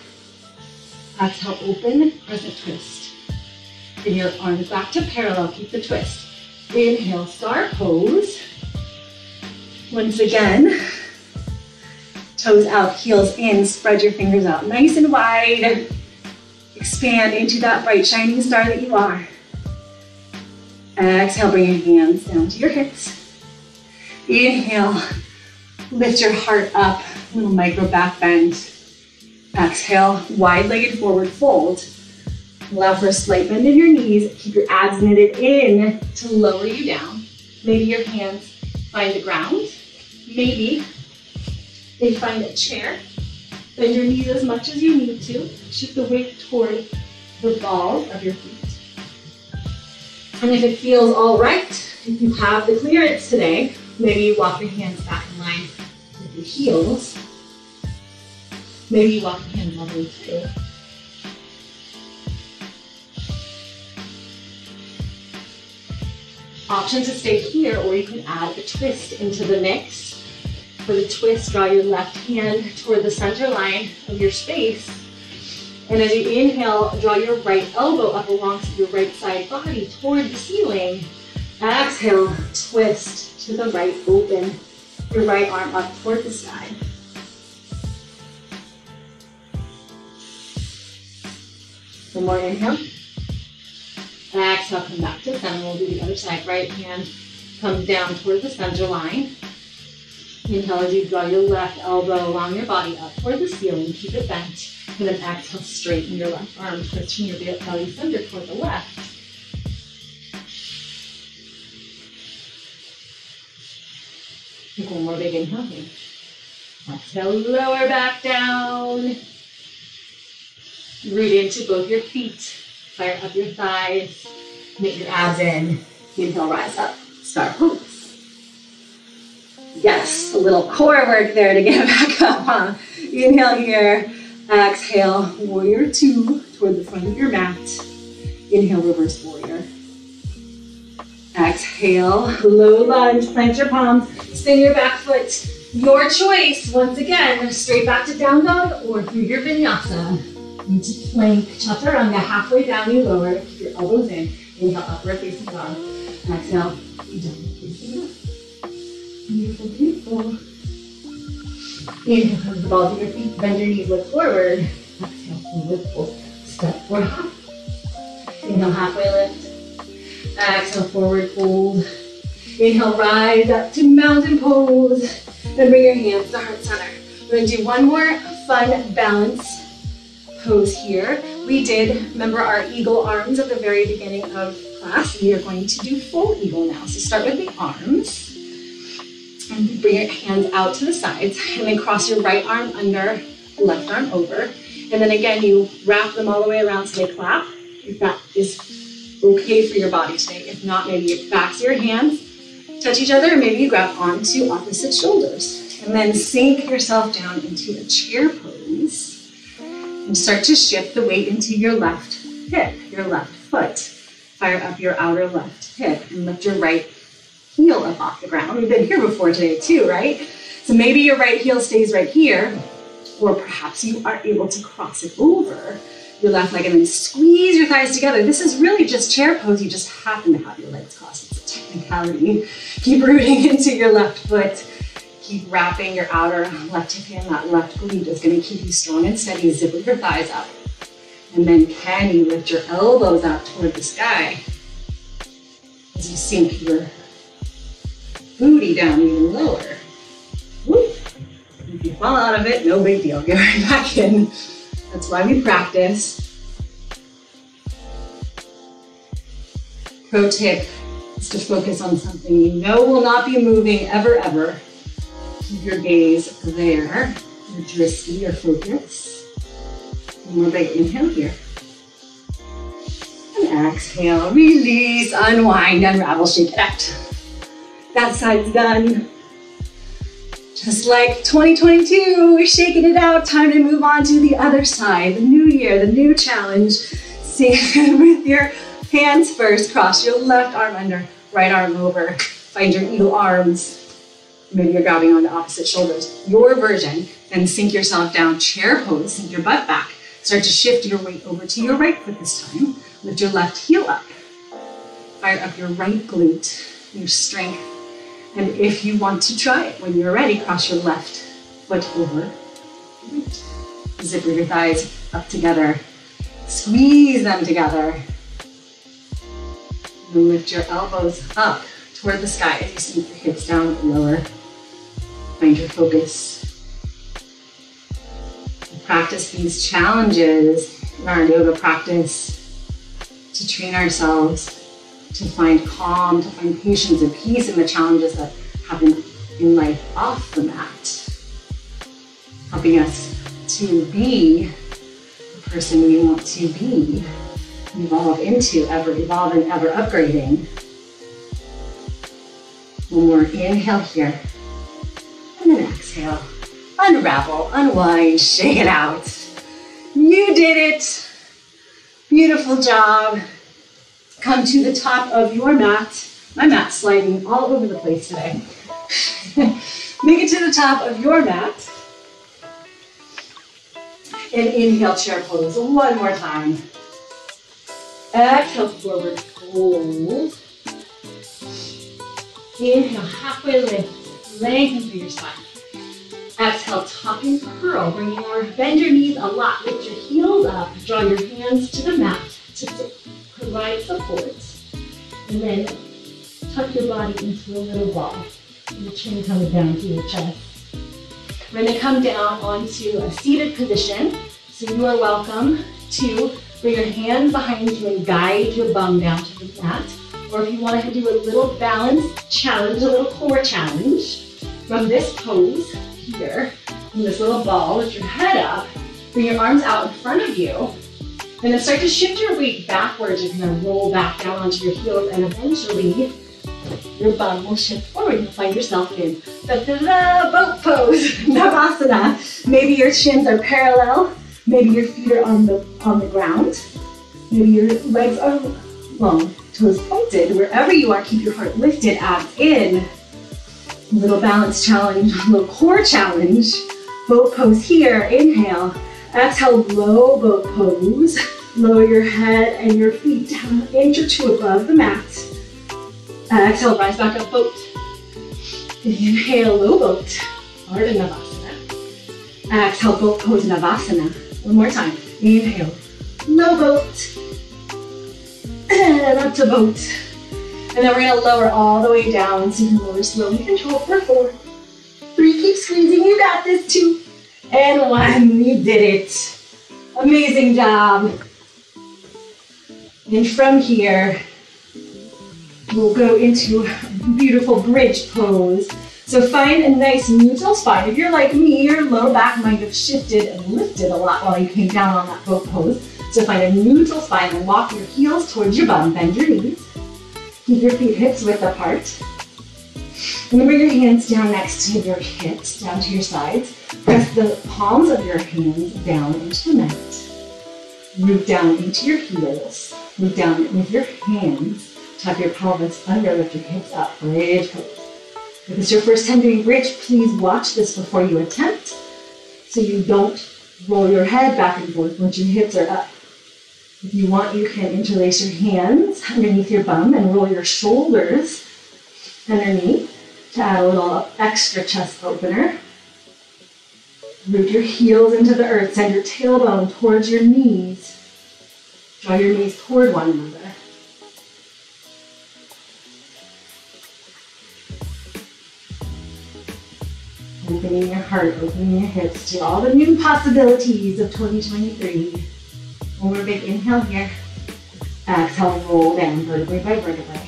Exhale, open, crescent twist. Bring your arms back to parallel, keep the twist. Inhale, star pose. Once again, toes out, heels in, spread your fingers out nice and wide. Expand into that bright, shining star that you are. Exhale, bring your hands down to your hips. Inhale, lift your heart up, little micro back bend. Exhale, wide-legged forward fold. Allow for a slight bend in your knees. Keep your abs knitted in to lower you down. Maybe your hands find the ground. Maybe they find a chair. Bend your knees as much as you need to. Shift the weight toward the balls of your feet. And if it feels all right, if you have the clearance today, maybe you walk your hands back in line with your heels. Maybe you walk your hands all the way through. Option to stay here, or you can add a twist into the mix. For the twist, draw your left hand toward the center line of your space. And as you inhale, draw your right elbow up alongside your right side body toward the ceiling. Exhale, twist to the right, open your right arm up toward the sky. One more inhale. Exhale, come back to center. We'll do the other side. Right hand comes down toward the center line. Inhale as you draw your left elbow along your body up toward the ceiling. Keep it bent. And then exhale, straighten your left arm. Twist from your belly center toward the left. Take one more big inhale here. Exhale, lower back down. Root into both your feet. Fire up your thighs. Knit your abs in. Inhale, rise up. Star pose. Yes, a little core work there to get back up, huh? Inhale here. Exhale, warrior two toward the front of your mat. Inhale, reverse warrior. Exhale, low lunge, plant your palms, spin your back foot. Your choice, once again, straight back to down dog or through your vinyasa. Into plank, chaturanga, halfway down you lower, keep your elbows in. Inhale, upward facing dog. Exhale, downward facing dog. Beautiful, beautiful. Inhale, come to the balls of your feet, bend your knees, look forward. Exhale, forward fold, step forward half. Inhale, halfway lift. Exhale, forward fold. Inhale, rise up to mountain pose. Then bring your hands to heart center. We're gonna do one more fun balance pose here. We did, remember our eagle arms at the very beginning of class. We are going to do full eagle now. So start with the arms. And bring your hands out to the sides. And then cross your right arm under, left arm over. And then again, you wrap them all the way around so they clap. If that is okay for your body today. If not, maybe you backs your hands touch each other, and maybe you grab onto opposite shoulders. And then sink yourself down into a chair pose. And start to shift the weight into your left hip, your left foot. Fire up your outer left hip and lift your right heel up off the ground. We've been here before today too, right? So maybe your right heel stays right here, or perhaps you are able to cross it over your left leg and then squeeze your thighs together. This is really just chair pose. You just happen to have your legs crossed. It's a technicality. Keep rooting into your left foot. Keep wrapping your outer left hip in. That left glute is going to keep you strong and steady. Zip your thighs up. And then can you lift your elbows out toward the sky as you sink your booty down even lower. Whoop. If you you fall out of it, no big deal. Get right back in. That's why we practice. Pro tip is to focus on something you know will not be moving ever, ever. Keep your gaze there. Your drishti, your focus. One more big inhale here. And exhale, release, unwind, unravel, shake it out. That side's done. Just like 2022, we're shaking it out. Time to move on to the other side. The new year, the new challenge. Stand with your hands first. Cross your left arm under, right arm over. Find your eagle arms. Maybe you're grabbing on the opposite shoulders. Your version. Then sink yourself down, chair pose. Sink your butt back. Start to shift your weight over to your right foot this time. Lift your left heel up. Fire up your right glute, your strength. And if you want to try it, when you're ready, cross your left foot over. Zipper your thighs up together. Squeeze them together. And lift your elbows up toward the sky as you sink your hips down lower. Find your focus. We practice these challenges in our yoga practice to train ourselves to find calm, to find patience and peace in the challenges that happen in life off the mat. Helping us to be the person we want to be, evolve into, ever evolve and ever upgrading. One more inhale here. And then exhale. Unravel, unwind, shake it out. You did it. Beautiful job. Come to the top of your mat. My mat's sliding all over the place today. Make it to the top of your mat. And inhale, chair pose. One more time. Exhale, forward fold. Inhale, halfway lift. Lengthen through your spine. Exhale, tuck and curl. Bend your knees a lot. Lift your heels up. Draw your hands to the mat to provide support. And then tuck your body into a little ball. Your chin comes down to your chest. We're going to come down onto a seated position. So you are welcome to bring your hands behind you and guide your bum down to the mat. Or if you want to do a little balance challenge, a little core challenge, from this pose here, from this little ball, lift your head up, bring your arms out in front of you, and then start to shift your weight backwards. You're going to roll back down onto your heels, and eventually your bum will shift forward. You'll find yourself in the boat pose, Navasana. Maybe your shins are parallel. Maybe your feet are on the ground. Maybe your legs are long, toes pointed. Wherever you are, keep your heart lifted, abs in. A little balance challenge, a little core challenge. Boat pose here, inhale. Exhale, low boat pose. Lower your head and your feet down an inch or two above the mat. Exhale, rise back up, boat. Inhale, low boat, Ardha Navasana. Exhale, boat pose, Navasana. One more time. Inhale, low boat. And up to boat. And then we're gonna lower all the way down. So you can lower slowly, control for 4, 3, keep squeezing, you got this, 2, and 1, you did it. Amazing job. And from here, we'll go into a beautiful bridge pose. So find a nice neutral spine. If you're like me, your lower back might have shifted and lifted a lot while you came down on that boat pose. So find a neutral spine and walk your heels towards your bum, bend your knees. Keep your feet hips width apart. And then bring your hands down next to your hips, down to your sides. Press the palms of your hands down into the mat. Root down into your heels. Root down with your hands. Tap your pelvis under, lift your hips up. Bridge pose. If it's your first time doing bridge, please watch this before you attempt so you don't roll your head back and forth once your hips are up. If you want, you can interlace your hands underneath your bum and roll your shoulders underneath to add a little extra chest opener. Root your heels into the earth. Send your tailbone towards your knees. Draw your knees toward one another. Opening your heart, opening your hips to all the new possibilities of 2023. One more big inhale here. Exhale, roll down vertebrae by vertebrae.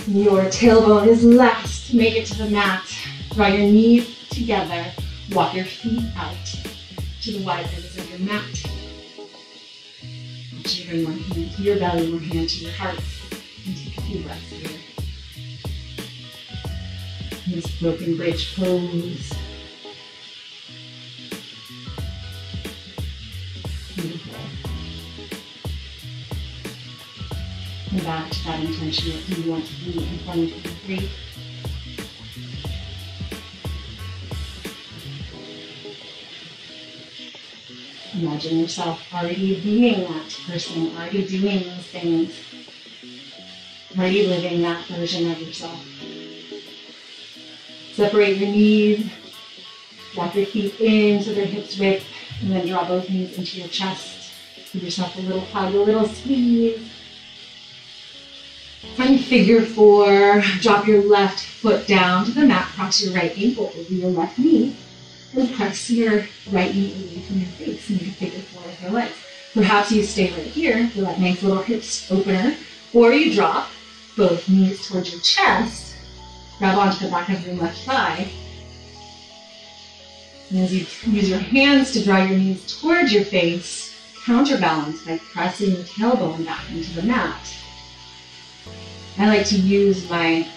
Your tailbone is last. Make it to the mat. Draw your knees together. Walk your feet out to the wide edges of your mat. Actually, bring one hand to your belly, one hand to your heart. And take a few breaths here. This broken bridge pose. Beautiful. And back to that intention of who you want to be in 2023. Imagine yourself already being that person, already doing those things, already living that version of yourself. Separate your knees, walk your feet in so their hips width, and then draw both knees into your chest. Give yourself a little hug, a little squeeze. Find figure four. Drop your left foot down to the mat, cross your right ankle over your left knee, and press your right knee away from your face. Make a figure four with your legs. Perhaps you stay right here for that nice little hips opener, or you drop both knees towards your chest. Grab onto the back of your left thigh. And as you use your hands to draw your knees towards your face, counterbalance by pressing the tailbone back into the mat. I like to use my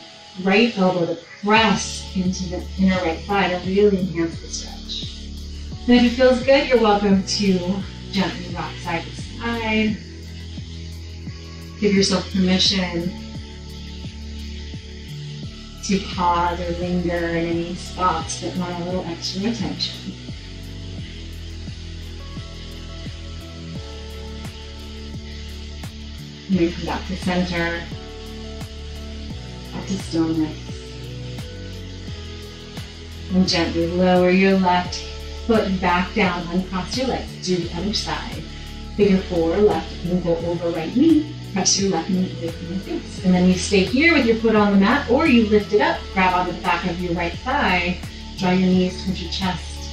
right elbow to press into the inner right thigh to really enhance the stretch. And if it feels good, you're welcome to gently rock side to side. Give yourself permission to pause or linger in any spots that want a little extra attention. And then come back to center, back to stillness. And gently lower your left foot back down, uncross your legs, do the other side. Figure four, left ankle over right knee. Press your left knee away from your face. And then you stay here with your foot on the mat, or you lift it up, grab onto the back of your right thigh, draw your knees towards your chest.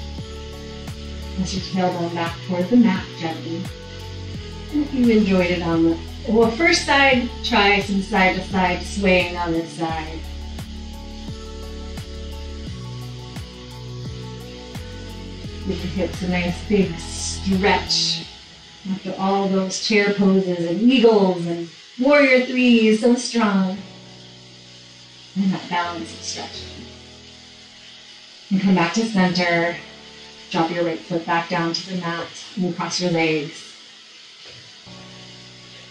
Press your tailbone back toward the mat gently. And if you enjoyed it on the first side, try some side to side swaying on this side. Give your hips a nice big stretch. After all those chair poses and eagles and warrior threes, so strong. And that balance of stretching. And come back to center. Drop your right foot back down to the mat and cross your legs.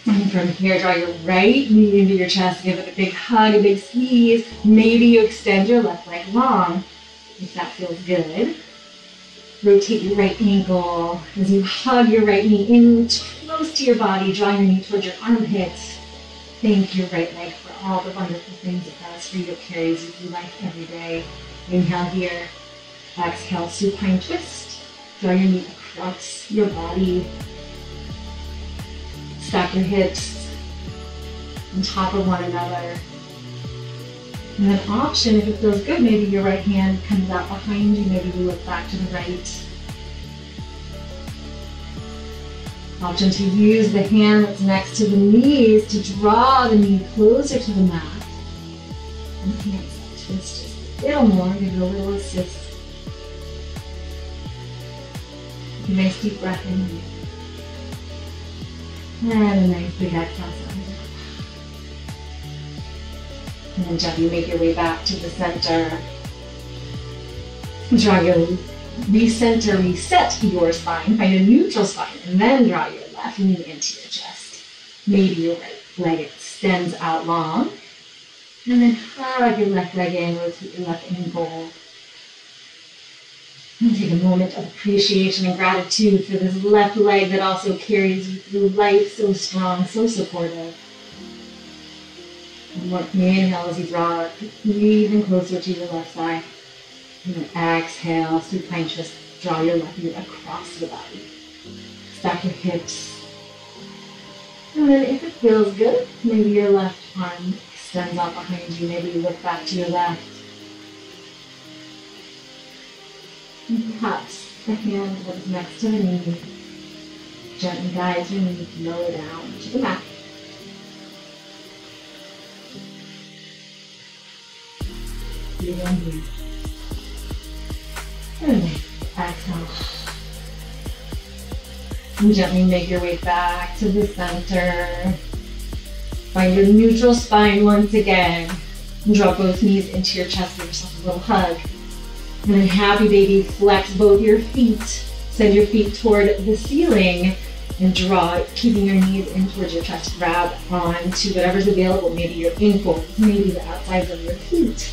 And from here, draw your right knee into your chest. Give it a big hug, a big squeeze. Maybe you extend your left leg long, if that feels good. Rotate your right ankle as you hug your right knee in close to your body. Draw your knee towards your armpits. Thank your right leg for all the wonderful things it does for you. It carries you through life every day. Inhale here. Exhale, supine twist. Draw your knee across your body. Stack your hips on top of one another. And then option, if it feels good, maybe your right hand comes out behind you, maybe you look back to the right. Option to use the hand that's next to the knees to draw the knee closer to the mat. Enhance that twist just a little more, give it a little assist. Take a nice deep breath in here. And a nice big exhale. And then gently make your way back to the center. Draw your reset your spine, find a neutral spine, and then draw your left knee into your chest. Maybe your right leg extends out long. And then hug your left leg in, rotate your left ankle. And take a moment of appreciation and gratitude for this left leg that also carries you through life, so strong, so supportive. And inhale as you draw it even closer to your left side. And then exhale, supine twist, draw your left knee across the body. Stack your hips. And then if it feels good, maybe your left arm extends out behind you. Maybe you look back to your left. And perhaps the hand that is next to the knee gently guides your knee lower down to the mat. Breathe in, breathe. And then exhale. And gently make your way back to the center. Find your neutral spine once again. And draw both knees into your chest. Give yourself a little hug. And then happy baby, flex both your feet. Send your feet toward the ceiling and draw, keeping your knees in towards your chest. Grab on to whatever's available. Maybe your ankles, maybe the outsides of your feet.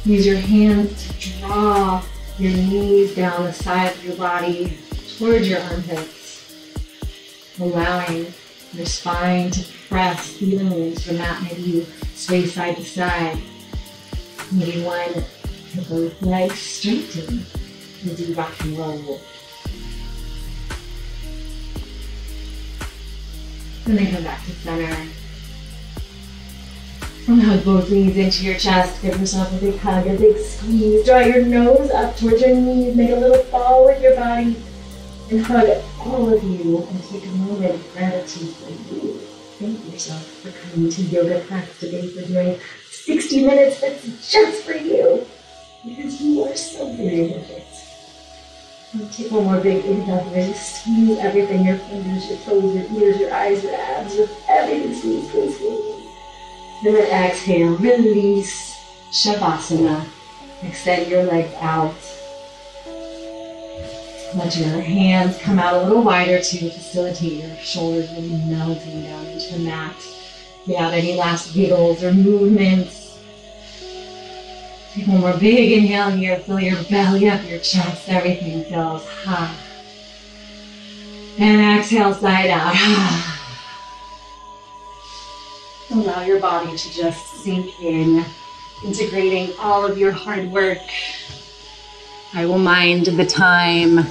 Use your hands to draw your knees down the side of your body towards your armpits, allowing your spine to press evenly into the mat. Maybe you sway side to side. Maybe one to both legs straighten and do rock and roll. And then come back to center. And hug both knees into your chest. Give yourself a big hug, a big squeeze. Draw your nose up towards your knees. Make a little fall with your body. And hug all of you. And take a moment of gratitude for you. Thank yourself for coming to yoga class today, for doing 60 minutes that's just for you. Because you are so very worth it. And take one more big inhale here. Squeeze everything, your fingers, your toes, your ears, your eyes, your abs, your everything. Squeeze, squeeze, squeeze. And then exhale, release, Shavasana. Extend your legs out. Let your hands come out a little wider to facilitate your shoulders really melting down into the mat. If you have any last wiggles or movements, take one more big inhale here. Fill your belly up, your chest, everything fills. And exhale, side out. Allow your body to just sink in, integrating all of your hard work. I will mind the time.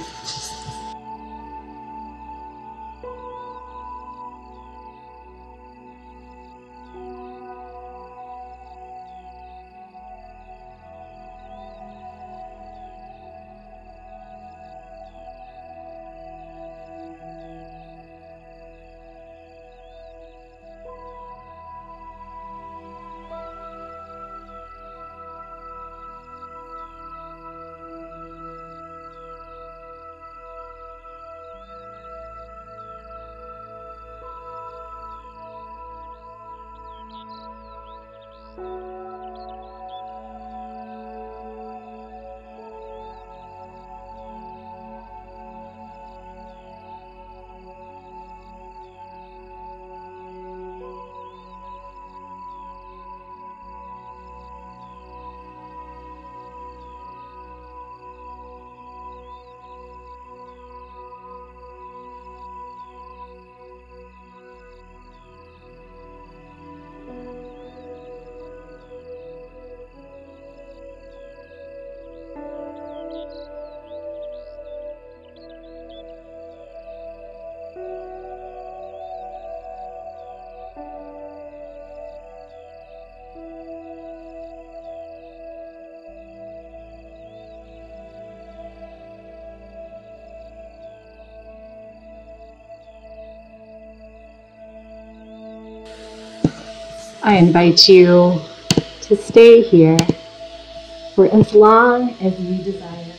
I invite you to stay here for as long as you desire,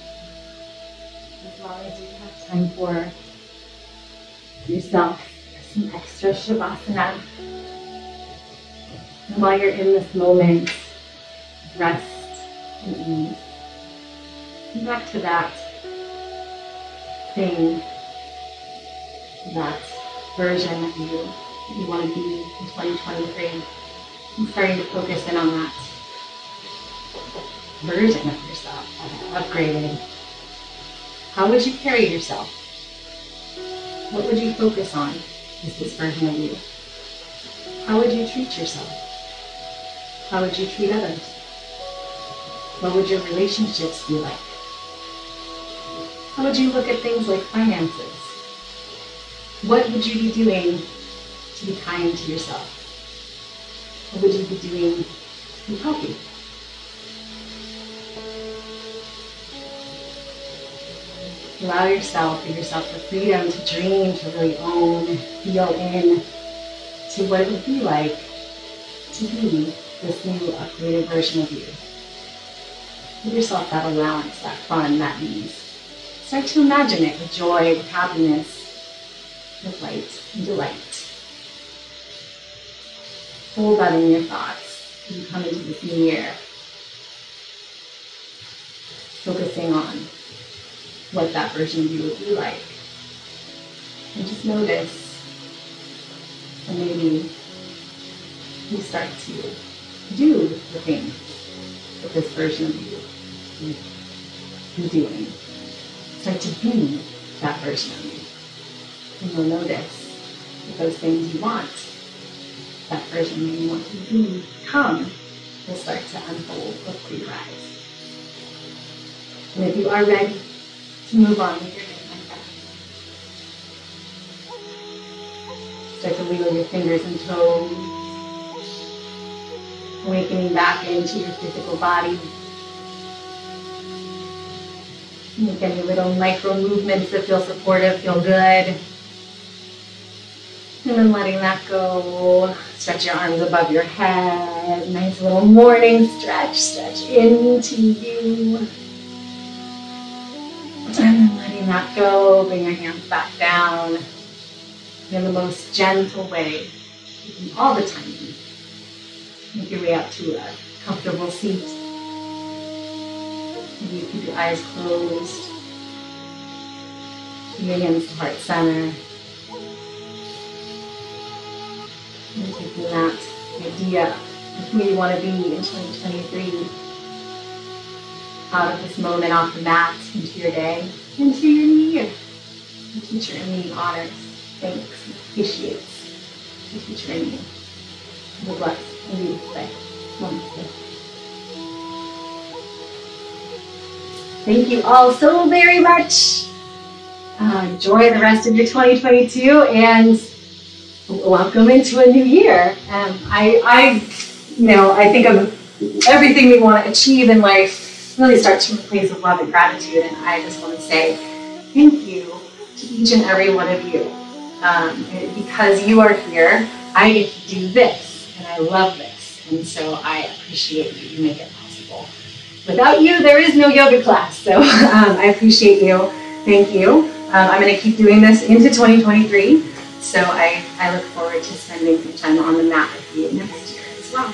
as long as you have time for yourself, some extra Shavasana. And while you're in this moment of rest and ease, come back to that thing, that version of you that you want to be in 2023. I'm starting to focus in on that version of yourself, upgraded. How would you carry yourself? What would you focus on as this version of you? How would you treat yourself? How would you treat others? What would your relationships be like? How would you look at things like finances? What would you be doing to be kind to yourself? What would you be doing to be healthy? Allow yourself, give yourself the freedom to dream, to really own, feel in to what it would be like to be this new upgraded version of you. Give yourself that allowance, that fun, that ease. Start to imagine it with joy, with happiness, with light and delight. Hold that in your thoughts as you come into this new year. Focusing on what that version of you would be like. And just notice, and maybe you start to do the things that this version of you would be doing. Start to be that version of you. And you'll notice that those things you want, that version that you want to become, will start to unfold before your eyes. And if you are ready to move on with your day like that, start to wiggle your fingers and toes, awakening back into your physical body. Make any little micro movements that feel supportive, feel good. And then letting that go. Stretch your arms above your head. Nice little morning stretch. Stretch into you. And then letting that go. Bring your hands back down. In the most gentle way. Taking all the time you need. Make your way up to a comfortable seat. Maybe you keep your eyes closed. Keep your hands to heart center. And taking that idea of who you want to be in 2023 out of this moment, off the mat, into your day, into your new year. The teacher in me honors, thanks, and appreciates the teacher in you. Have a blessed and beautiful day. Namaste. Thank you all so very much. Enjoy the rest of your 2022 and welcome into a new year. I think of everything we want to achieve in life really starts from a place of love and gratitude, and I just want to say thank you to each and every one of you. Because you are here, I get to do this, and I love this, and so I appreciate you. You make it possible. Without you, there is no yoga class, so I appreciate you. Thank you. I'm going to keep doing this into 2023, so I look forward to spending some time on the mat with you next year as well.